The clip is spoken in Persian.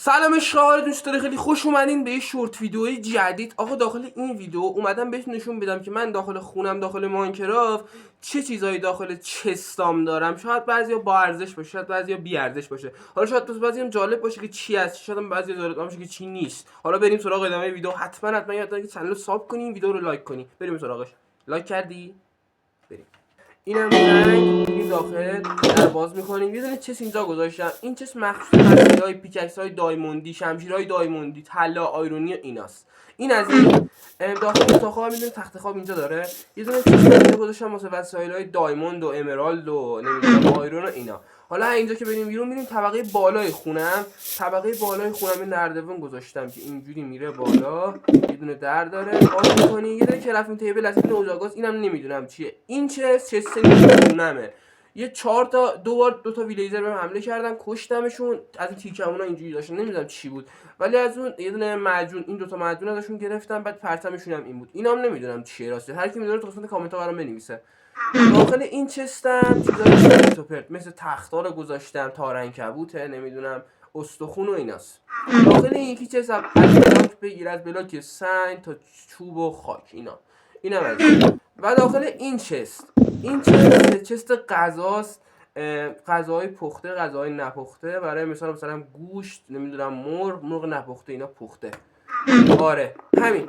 سلام شهر دوستان، خیلی خوش اومدین به یه شورت ویدیوی جدید. آقا داخل این ویدیو اومدم بهتون نشون بدم که من داخل خونم، داخل ماینکرافت چه چیزایی داخل چستام دارم. شاید بعضیا با ارزش باشه، شاید بعضیا بی ارزش باشه، حالا شاید بعضیام جالب باشه که چی هست، شاید هم بعضیا جالب باشه که چی نیست. حالا بریم سراغ ادامه ویدیو. حتما یادتون که کانال رو سابسکرایب کنین، ویدیو رو لایک کنین. بریم سراغش. لایک کردی؟ بریم. اینم زنگ میریم داخل در باز میکنیم. یه دونه چس اینجا گذاشتم. این چس مخصوص مسیرهای پیککس های دایموندی، شمشیرهای دایموندی، طلا، آیرونی و ایناست. این از این داخل اتاق خواب میدونه تخت خواب اینجا داره. یه دونه چس اینجا گذاشتم واسه وسایل های دایموند و امرالد و نمیدونم آیرون و اینا. حالا اینجا که بریم بیرون میریم طبقه بالای خونم. طبقه بالای خونم این نردبون گذاشتم که اینجوری میره بالا. یه دونه در داره، باز می‌کنی. یه دونه کرافینگ تیبل از این اوزاگاز، اینم نمیدونم چیه. این چه نمیدونمه. یه 4 تا دو تا ویلیزر بهم حمله کردن، کشتمشون. از این تیکمونا اینجوری داشتن، نمیدونم چی بود. ولی از اون یه دونه معجون، این دو تا معجون ازشون گرفتم، بعد پرتمشون هم این بود. اینام نمیدونم چیه راستی. هر کی میدونه تو قسمت کامنت ها برام بنویسه. داخل این چستم چیزای چرت و پرت مثل تخت‌ها رو گذاشتم، تارنکبوته، نمیدونم استخون و ایناست. داخل این یکی چست از بلاک بگیر، از بلاک سنگ تا چوب و خاک اینا از این. و داخل این چست غذاست. غذاهای پخته، غذاهای نپخته، برای مثلا گوشت، نمیدونم مرغ نپخته، اینا پخته. آره همین.